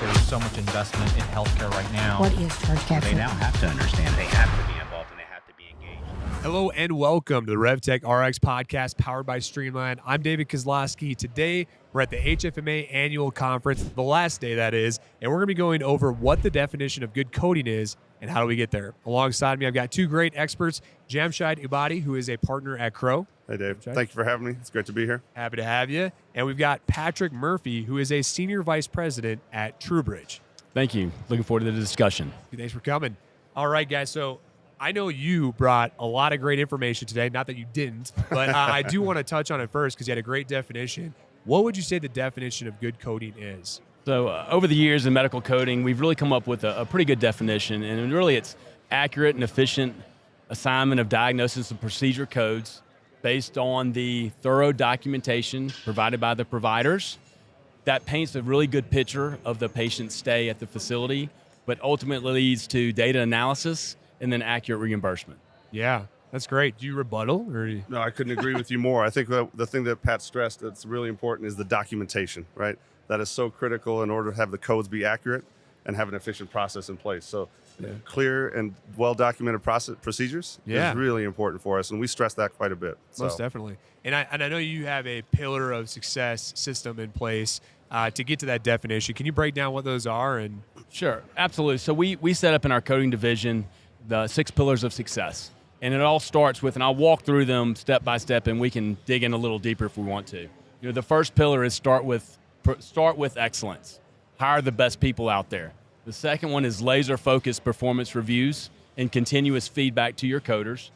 there's so much investment in healthcare right now. What is charge capture? They now have to understand. They have to be involved and they have to be engaged. Hello and welcome to the RevTech Rx Podcast powered by Streamline. I'm David Kozlowski. Today, we're at the HFMA annual conference, the last day that is, and we're going to be going over what the definition of good coding is and how do we get there. Alongside me, I've got two great experts, Jamshid Ubadi, who is a partner at Crow. Hey, Dave. Jamshid. Thank you for having me. It's great to be here. Happy to have you. And we've got Patrick Murphy, who is a senior vice president at TrueBridge. Thank you. Looking forward to the discussion. Thanks for coming. All right, guys. So I know you brought a lot of great information today. Not that you didn't, but I do want to touch on it first because you had a great definition. What would you say the definition of good coding is? So over the years in medical coding, we've really come up with a pretty good definition, and really it's accurate and efficient assignment of diagnosis and procedure codes based on the thorough documentation provided by the providers. That paints a really good picture of the patient's stay at the facility, but ultimately leads to data analysis and then accurate reimbursement. Yeah, that's great. Do you rebuttal? No, I couldn't agree with you more. I think the thing that Pat stressed that's really important is the documentation, right? That is so critical in order to have the codes be accurate and have an efficient process in place. So clear and well-documented procedures is really important for us, and we stress that quite a bit. Most definitely. And I know you have a pillar of success system in place to get to that definition. Can you break down what those are? And Sure, absolutely. So we set up in our coding division the 6 pillars of success. And it all starts with, and I'll walk through them step by step, and we can dig in a little deeper if we want to. You know, the first pillar is start with excellence. Hire the best people out there. The second one is laser-focused performance reviews and continuous feedback to your coders.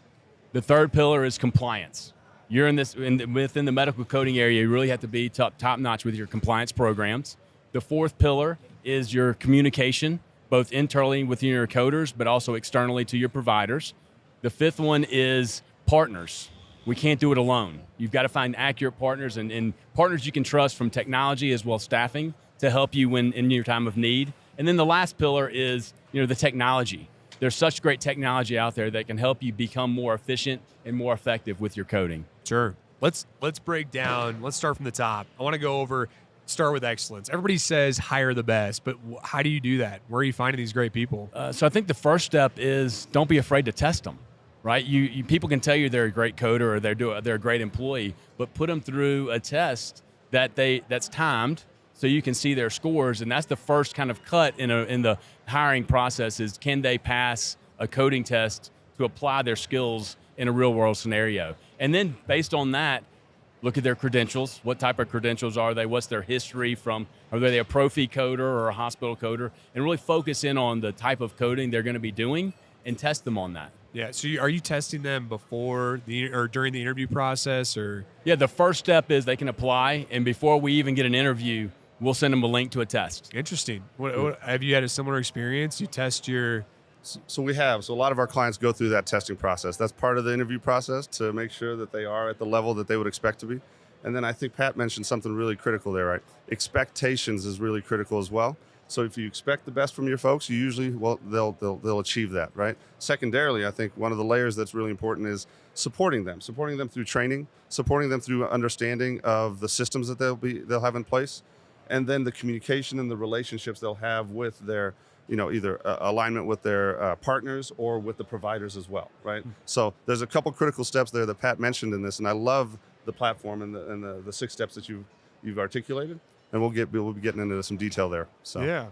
The third pillar is compliance. You're within the medical coding area, you really have to be top-notch with your compliance programs. The fourth pillar is your communication, both internally within your coders, but also externally to your providers. The fifth one is partners. We can't do it alone. You've got to find accurate partners and partners you can trust from technology as well as staffing to help you when in your time of need. And then the last pillar is, the technology. There's such great technology out there that can help you become more efficient and more effective with your coding. Sure. Let's break down. Let's start from the top. I want to go over, start with excellence. Everybody says hire the best, but how do you do that? Where are you finding these great people? So I think the first step is don't be afraid to test them. Right, you people can tell you they're a great coder or they're a great employee, but put them through a test that's timed so you can see their scores, and that's the first kind of cut in the hiring process is can they pass a coding test to apply their skills in a real world scenario, and then based on that, look at their credentials. What type of credentials are they? What's their history from? Are they a profi coder or a hospital coder? And really focus in on the type of coding they're going to be doing and test them on that. Yeah, so are you testing them before or during the interview process, or? Yeah, the first step is they can apply, and before we even get an interview, we'll send them a link to a test. Interesting. What, have you had a similar experience? You test your... So we have. So a lot of our clients go through that testing process. That's part of the interview process to make sure that they are at the level that they would expect to be. And then I think Pat mentioned something really critical there, right? Expectations is really critical as well. So if you expect the best from your folks, you usually, they'll achieve that, right? Secondarily, I think one of the layers that's really important is supporting them through training, supporting them through understanding of the systems that they'll have in place, and then the communication and the relationships they'll have with their, either alignment with their partners or with the providers as well, right? So there's a couple critical steps there that Pat mentioned in this, and I love the platform and the 6 steps that you've articulated. And we'll be getting into some detail there. So yeah,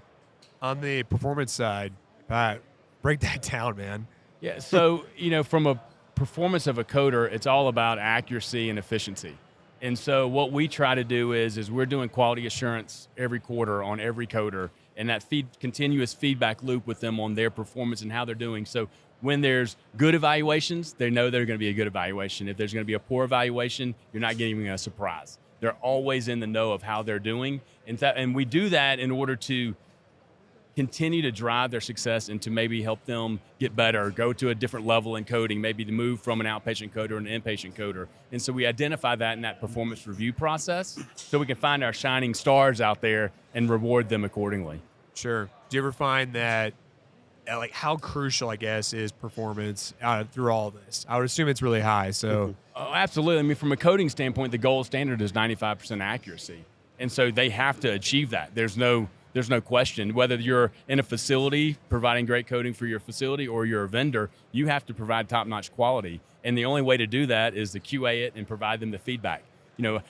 on the performance side, Pat, break that down, man. Yeah, so from a performance of a coder, it's all about accuracy and efficiency. And so what we try to do is we're doing quality assurance every quarter on every coder, and that continuous feedback loop with them on their performance and how they're doing. So when there's good evaluations, they know they're going to be a good evaluation. If there's going to be a poor evaluation, you're not getting a surprise. They're always in the know of how they're doing. And we do that in order to continue to drive their success and to maybe help them get better, go to a different level in coding, maybe to move from an outpatient coder to an inpatient coder. And so we identify that in that performance review process so we can find our shining stars out there and reward them accordingly. Sure. Do you ever find that, like, how crucial, I guess, is performance through all this? I would assume it's really high. So, Oh, absolutely. I mean, from a coding standpoint, the gold standard is 95% accuracy, and so they have to achieve that. There's no There's no question. Whether you're in a facility providing great coding for your facility or you're a vendor, you have to provide top-notch quality. And the only way to do that is to QA it and provide them the feedback.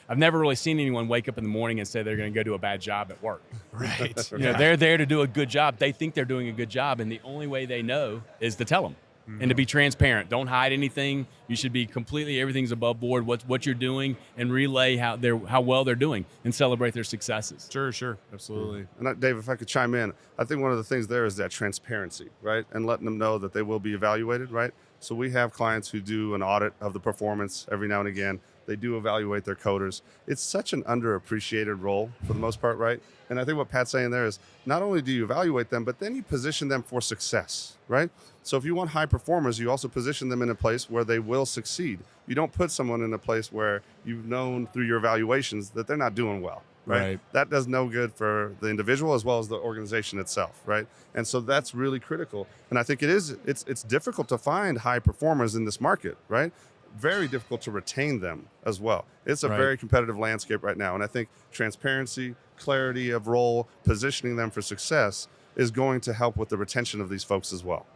I've never really seen anyone wake up in the morning and say they're going to go do a bad job at work. Right. They're there to do a good job. They think they're doing a good job, and the only way they know is to tell them. And to be transparent. Don't hide anything. You should be everything's above board, what you're doing, and relay how well they're doing and celebrate their successes. Sure. Absolutely. And Dave, if I could chime in, I think one of the things there is that transparency, right? And letting them know that they will be evaluated, right? So we have clients who do an audit of the performance every now and again. They do evaluate their coders. It's such an underappreciated role for the most part, right? And I think what Pat's saying there is not only do you evaluate them, but then you position them for success, right? So if you want high performers, you also position them in a place where they will succeed. You don't put someone in a place where you've known through your evaluations that they're not doing well, right? That does no good for the individual as well as the organization itself, right? And so that's really critical. And I think it's difficult to find high performers in this market, right? Very difficult to retain them as well. It's a very competitive landscape right now. And I think transparency, clarity of role, positioning them for success is going to help with the retention of these folks as well.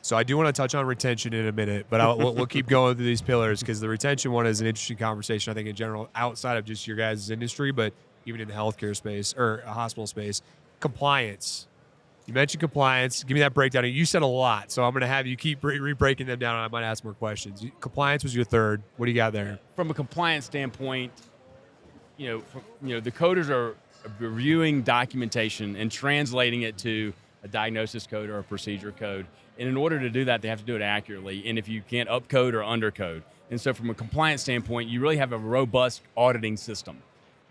So I do want to touch on retention in a minute, but we'll keep going through these pillars because the retention one is an interesting conversation, I think, in general, outside of just your guys' industry, but even in the healthcare space or a hospital space. Compliance. You mentioned compliance. Give me that breakdown. You said a lot, so I'm going to have you keep re-breaking them down, and I might ask more questions. Compliance was your third. What do you got there? From a compliance standpoint, the coders are reviewing documentation and translating it to a diagnosis code or a procedure code. And in order to do that, they have to do it accurately. And if you can't upcode or undercode. And so from a compliance standpoint, you really have a robust auditing system.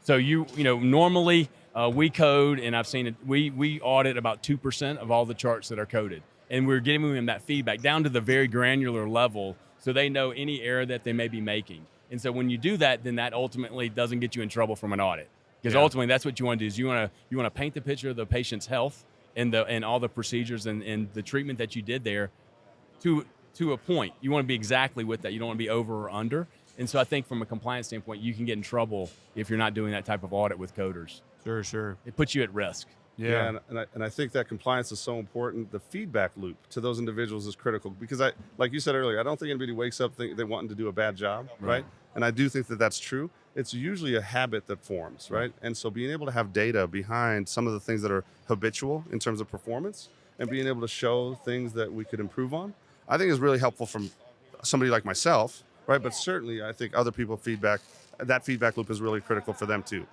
So normally we code, and I've seen it, we audit about 2% of all the charts that are coded. And we're giving them that feedback down to the very granular level so they know any error that they may be making. And so when you do that, then that ultimately doesn't get you in trouble from an audit. Because ultimately that's what you want to do is you want to paint the picture of the patient's health and all the procedures and the treatment that you did there to a point. You want to be exactly with that. You don't want to be over or under. And so I think from a compliance standpoint, you can get in trouble if you're not doing that type of audit with coders. Sure. It puts you at risk. Yeah, and I think that compliance is so important. The feedback loop to those individuals is critical because like you said earlier, I don't think anybody wakes up thinking they wanting to do a bad job, right? And I do think that that's true. It's usually a habit that forms, right? And so being able to have data behind some of the things that are habitual in terms of performance and being able to show things that we could improve on, I think is really helpful from somebody like myself, right? But certainly I think other people that feedback loop is really critical for them too.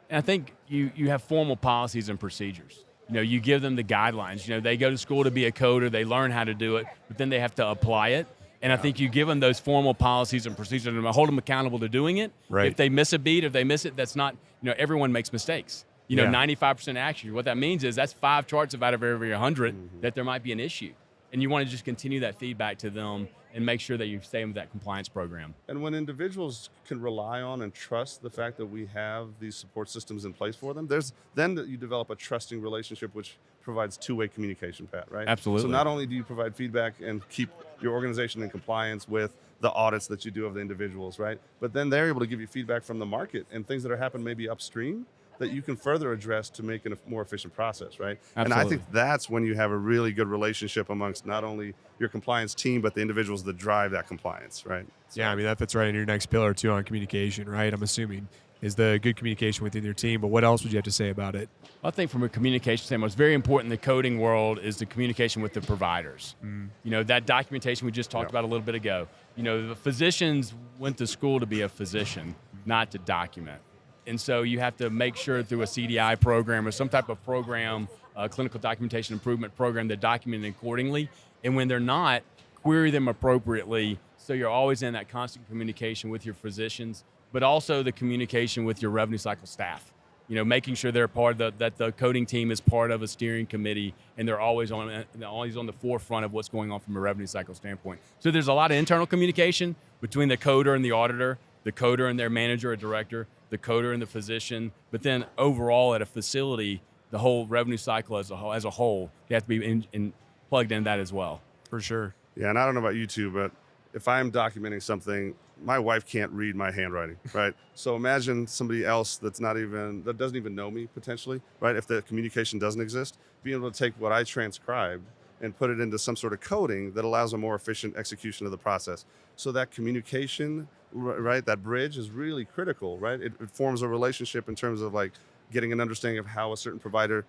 And I think you have formal policies and procedures. You give them the guidelines. They go to school to be a coder, they learn how to do it, but then they have to apply it. And I think you give them those formal policies and procedures and hold them accountable to doing it. Right. If they miss a beat, if they miss it, that's not, everyone makes mistakes. 95% accuracy. What that means is that's 5 charts out of every 100 that there might be an issue. And you want to just continue that feedback to them and make sure that you stay with that compliance program. And when individuals can rely on and trust the fact that we have these support systems in place for them, then you develop a trusting relationship which provides two-way communication, Pat, right? Absolutely. So not only do you provide feedback and keep your organization in compliance with the audits that you do of the individuals, right? But then they're able to give you feedback from the market and things that are happening maybe upstream that you can further address to make it a more efficient process, right? Absolutely. And I think that's when you have a really good relationship amongst not only your compliance team, but the individuals that drive that compliance, right? So, yeah, I mean, that fits right in your next pillar, too, on communication, right? I'm assuming is the good communication within your team, but what else would you have to say about it? I think from a communication standpoint, what's very important in the coding world is the communication with the providers. That documentation we just talked about a little bit ago. The physicians went to school to be a physician, not to document. And so you have to make sure through a CDI program or some type of program, clinical documentation improvement program, they're documented accordingly. And when they're not, query them appropriately so you're always in that constant communication with your physicians, but also the communication with your revenue cycle staff. Making sure they're that the coding team is part of a steering committee and they're always on the forefront of what's going on from a revenue cycle standpoint. So there's a lot of internal communication between the coder and the auditor, the coder and their manager or director, the coder and the physician, but then overall at a facility, the whole revenue cycle as a whole, you have to be plugged in that as well. For sure. Yeah, and I don't know about you two, but if I'm documenting something, my wife can't read my handwriting, right? So imagine somebody else that doesn't even know me potentially, right? If the communication doesn't exist, being able to take what I transcribed and put it into some sort of coding that allows a more efficient execution of the process. So that communication, right, that bridge is really critical, right? It forms a relationship in terms of like getting an understanding of how a certain provider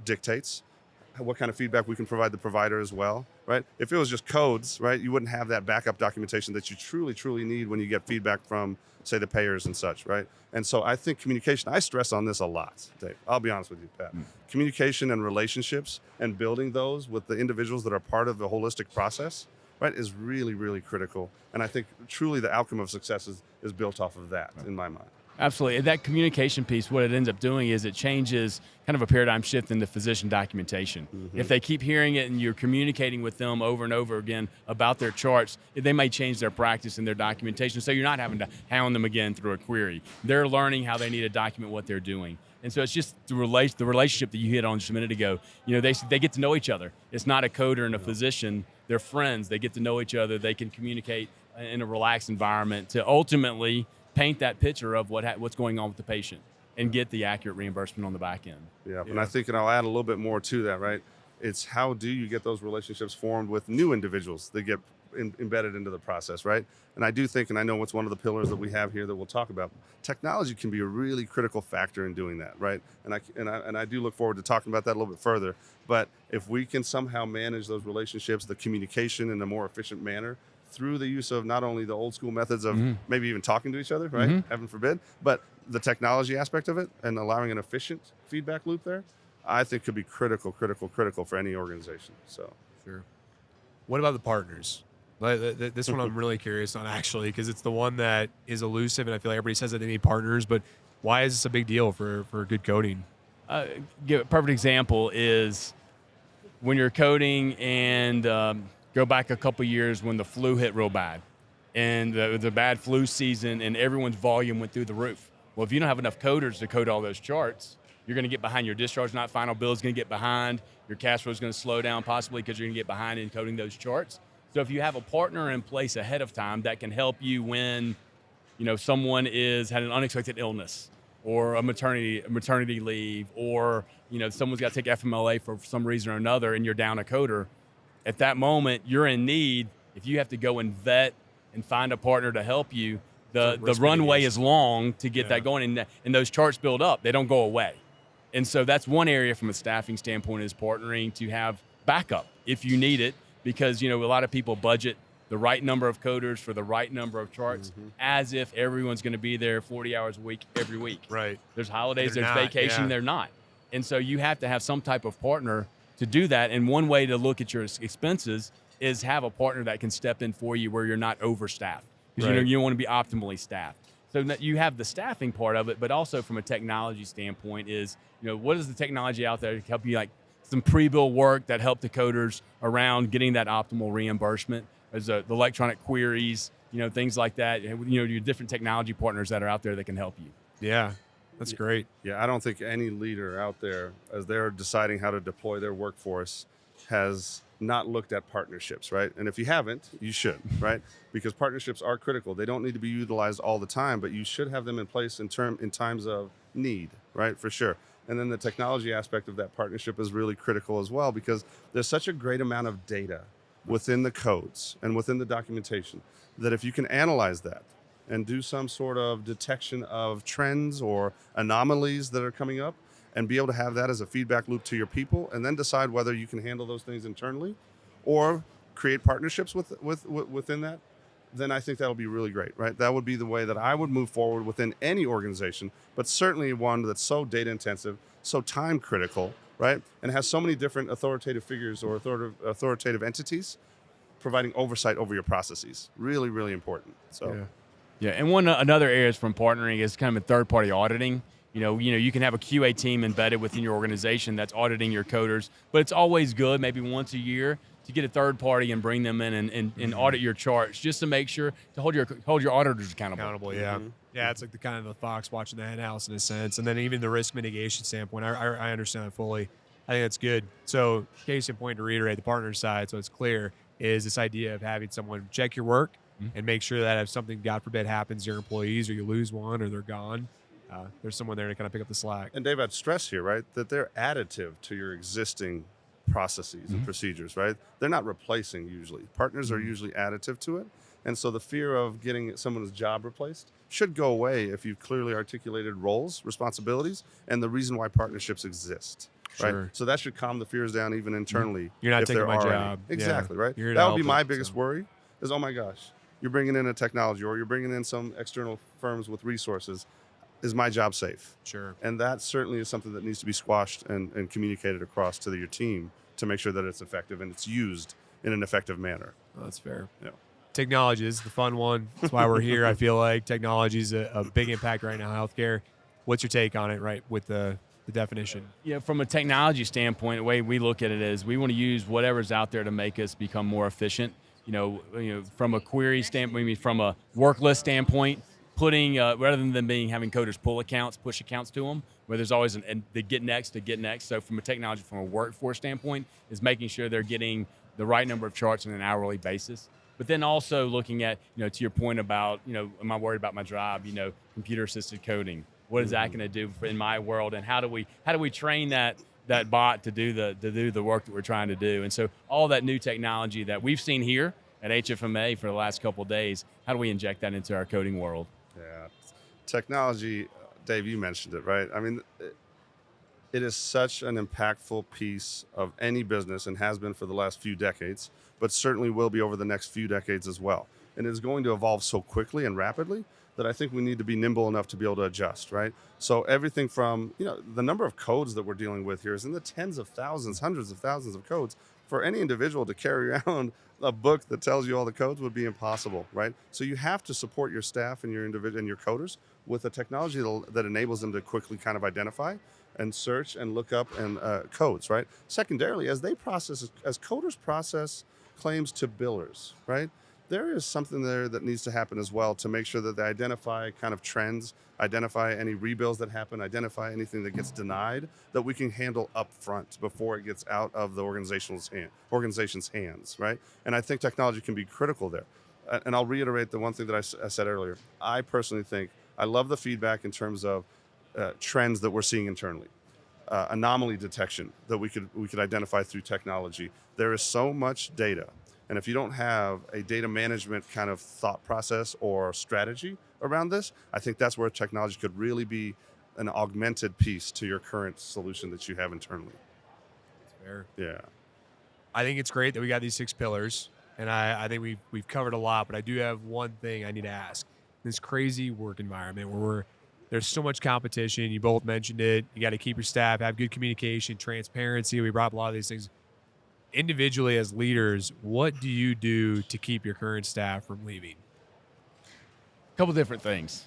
dictates, what kind of feedback we can provide the provider as well, right? If it was just codes, right, you wouldn't have that backup documentation that you truly need when you get feedback from, say, the payers and such, right? And so I think communication, I stress on this a lot, Dave. I'll be honest with you, Pat. Communication and relationships and building those with the individuals that are part of the holistic process, right, is really, really critical. And I think truly the outcome of success is built off of that, in my mind. Absolutely. That communication piece, what it ends up doing is it changes kind of a paradigm shift in the physician documentation. If they keep hearing it and you're communicating with them over and over again about their charts, they may change their practice and their documentation. So you're not having to hound them again through a query. They're learning how they need to document what they're doing. And so it's just the relationship that you hit on just a minute ago. You know, they get to know each other. It's not a coder and a physician. They're friends. They get to know each other. They can communicate in a relaxed environment to ultimately paint that picture of what's going on with the patient and get the accurate reimbursement on the back end. Yeah, and I think, and I'll add a little bit more to that, right? It's how do you get those relationships formed with new individuals that get embedded into the process, right? And I do think, and I know what's one of the pillars that we have here that we'll talk about, technology can be a really critical factor in doing that, right? And I do look forward to talking about that a little bit further. But if we can somehow manage those relationships, the communication in a more efficient manner, through the use of not only the old school methods of maybe even talking to each other, right? Heaven forbid, but the technology aspect of it and allowing an efficient feedback loop there, I think could be critical for any organization. So, Sure. What about the partners? This one I'm really curious on, actually, because it's the one that is elusive, and I feel like everybody says that they need partners, but why is this a big deal for good coding? Give a perfect example is when you're coding and go back a couple years when the flu hit real bad and the bad flu season and everyone's volume went through the roof. Well, if you don't have enough coders to code all those charts, you're going to get behind. Your discharge not final bill is going to get behind. Your cash flow is going to slow down possibly because you're going to get behind in coding those charts. So if you have a partner in place ahead of time that can help you when, you know, someone had an unexpected illness or a maternity leave, or, you know, someone's got to take FMLA for some reason or another and you're down a coder, at that moment, you're in need. If you have to go and vet and find a partner to help you, the runway is long to get that going, and those charts build up. They don't go away. And so that's one area from a staffing standpoint is partnering to have backup if you need it, because, you know, a lot of people budget the right number of coders for the right number of charts as if everyone's going to be there 40 hours a week every week. Right. There's holidays, They're there's not, vacation, they're not. And so you have to have some type of partner to do that. And one way to look at your expenses is have a partner that can step in for you where you're not overstaffed. Because you don't want to be optimally staffed. So you have the staffing part of it, but also from a technology standpoint is, you know, what is the technology out there to help you, like some pre-bill work that help the coders around getting that optimal reimbursement? There's the electronic queries, you know, things like that. You know, your different technology partners that are out there that can help you. Yeah, that's great. Yeah, I don't think any leader out there, as they're deciding how to deploy their workforce, has not looked at partnerships, right? And if you haven't, you should, right? Because partnerships are critical. They don't need to be utilized all the time, but you should have them in place in times of need, right? For sure. And then the technology aspect of that partnership is really critical as well, because there's such a great amount of data within the codes and within the documentation that if you can analyze that and do some sort of detection of trends or anomalies that are coming up, and be able to have that as a feedback loop to your people, and then decide whether you can handle those things internally or create partnerships within that, then I think that'll be really great, right? That would be the way that I would move forward within any organization, but certainly one that's so data intensive, so time critical, right? And has so many different authoritative figures or authoritative entities providing oversight over your processes. Really, really important. So, yeah. And another area from partnering is kind of third-party auditing. You know, you can have a QA team embedded within your organization that's auditing your coders, but it's always good, maybe once a year, to get a third party and bring them in and audit your charts, just to make sure to hold your auditors accountable. Yeah. Yeah, it's like the kind of the fox watching the hen house in a sense, and then even the risk mitigation standpoint. I understand that fully. I think that's good. So, case in point, to reiterate, the partner side, so it's clear, is this idea of having someone check your work, and make sure that if something, God forbid, happens to your employees or you lose one or they're gone, there's someone there to kind of pick up the slack. And Dave, I'd stress here, right, that they're additive to your existing processes and procedures, right? They're not replacing usually. Partners are usually additive to it. And so the fear of getting someone's job replaced should go away if you've clearly articulated roles, responsibilities, and the reason why partnerships exist. Right. Sure. So that should calm the fears down even internally. You're not if taking there my are any. job. Exactly, right? You're here to That would help be my it, biggest so. worry is, oh my gosh, you're bringing in a technology or you're bringing in some external firms with resources. Is my job safe? Sure. And that certainly is something that needs to be squashed and communicated across to your team to make sure that it's effective and it's used in an effective manner. Well, that's fair. Yeah. Technology is the fun one. That's why we're here. I feel like technology is a big impact right now in healthcare. What's your take on it, right, with the definition? Yeah, from a technology standpoint, the way we look at it is we want to use whatever's out there to make us become more efficient. From a query standpoint, from a work list standpoint, putting rather than having coders pull accounts, push accounts to them, where there's always the get next to get next. So from a technology, from a workforce standpoint, is making sure they're getting the right number of charts on an hourly basis. But then also looking at, to your point about, am I worried about my job? Computer assisted coding. What is that going to do in my world? And how do we train that bot to do the work that we're trying to do? And so all that new technology that we've seen here at HFMA for the last couple of days, how do we inject that into our coding world? Yeah. Technology, Dave, you mentioned it, right? I mean, it is such an impactful piece of any business and has been for the last few decades, but certainly will be over the next few decades as well. And it's going to evolve so quickly and rapidly that I think we need to be nimble enough to be able to adjust, right? So everything from, the number of codes that we're dealing with here is in the tens of thousands, hundreds of thousands of codes. For any individual to carry around a book that tells you all the codes would be impossible, right? So you have to support your staff and your individual and your coders with a technology that enables them to quickly kind of identify and search and look up and codes, right? Secondarily, as coders process claims to billers, right? There is something there that needs to happen as well to make sure that they identify kind of trends, identify any rebills that happen, identify anything that gets denied that we can handle up front before it gets out of the organization's hands, right? And I think technology can be critical there. And I'll reiterate the one thing that I said earlier. I personally think I love the feedback in terms of trends that we're seeing internally. Anomaly detection that we could identify through technology. There is so much data. And if you don't have a data management kind of thought process or strategy around this, I think that's where technology could really be an augmented piece to your current solution that you have internally. That's fair. Yeah. I think it's great that we got these 6 pillars, and I think we've covered a lot, but I do have one thing I need to ask. This crazy work environment where there's so much competition. You both mentioned it. You got to keep your staff, have good communication, transparency. We brought up a lot of these things. Individually as leaders, what do you do to keep your current staff from leaving? A couple different things.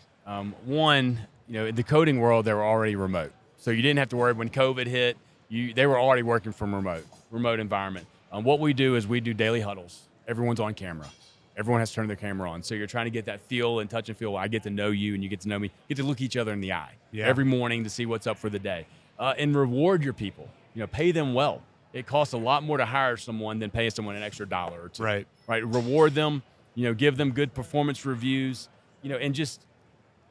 One, in the coding world, they were already remote. So you didn't have to worry when COVID hit, they were already working from remote environment. What we do is we do daily huddles. Everyone's on camera. Everyone has to turn their camera on. So you're trying to get that feel and touch and feel. I get to know you and you get to know me. You get to look each other in the eye every morning to see what's up for the day. And reward your people. Pay them well. It costs a lot more to hire someone than pay someone an extra $1 or $2. Right. Reward them, give them good performance reviews, and just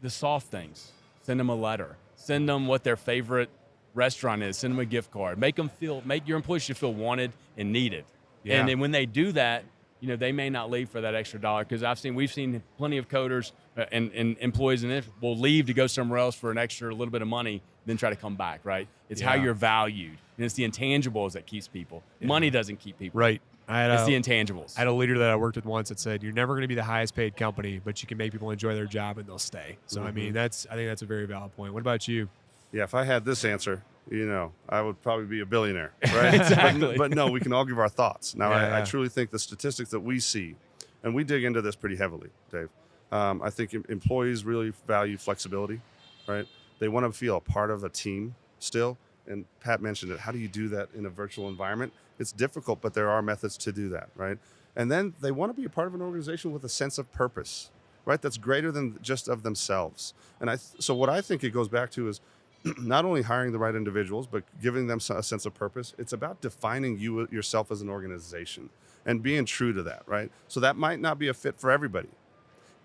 the soft things. Send them a letter. Send them what their favorite restaurant is. Send them a gift card. Make your employees should feel wanted and needed. Yeah. And then when they do that, they may not leave for that extra $1 because we've seen plenty of coders and employees and will leave to go somewhere else for an extra little bit of money, then try to come back, right? It's how you're valued. And it's the intangibles that keeps people. Money doesn't keep people. Right. It's the intangibles. I had a leader that I worked with once that said, you're never going to be the highest paid company, but you can make people enjoy their job and they'll stay. So, I think that's a very valid point. What about you? Yeah, if I had this answer, I would probably be a billionaire, right? Exactly. But no, we can all give our thoughts. Now, Yeah. I truly think the statistics that we see, and we dig into this pretty heavily, Dave, I think employees really value flexibility, right? They want to feel a part of a team still. And Pat mentioned it. How do you do that in a virtual environment? It's difficult, but there are methods to do that, right? And then they want to be a part of an organization with a sense of purpose, right? That's greater than just of themselves. And so what I think it goes back to is not only hiring the right individuals, but giving them a sense of purpose. It's about defining yourself as an organization and being true to that, right? So that might not be a fit for everybody,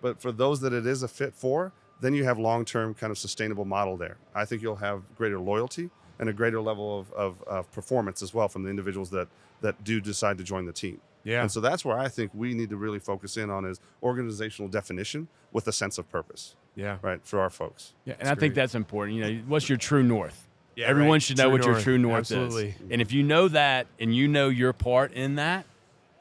but for those that it is a fit for, then you have long-term kind of sustainable model there. I think you'll have greater loyalty and a greater level of performance as well from the individuals that do decide to join the team. Yeah. And so that's where I think we need to really focus in on is organizational definition with a sense of purpose. Yeah. Right, for our folks. Yeah, and I think that's important. What's your true north? Yeah, Everyone right. should know True what your north. true north Absolutely. is. And if you know that and you know your part in that,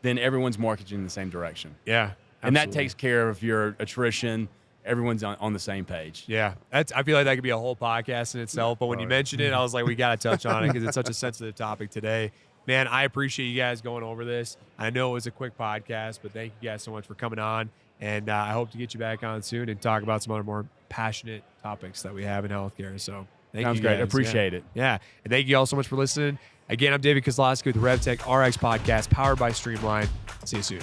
then everyone's marching in the same direction. Yeah. And that absolutely. takes care of your attrition. Everyone's on the same page. Yeah, I feel like that could be a whole podcast in itself. But when you mentioned it, I was like, we got to touch on it because it's such a sensitive topic today. Man, I appreciate you guys going over this. I know it was a quick podcast, but thank you guys so much for coming on. And I hope to get you back on soon and talk about some other more passionate topics that we have in healthcare. So thank Sounds you great. guys. Appreciate it. Yeah. And thank you all so much for listening. Again, I'm David Kozlowski with the RevTech Rx Podcast powered by Streamline. See you soon.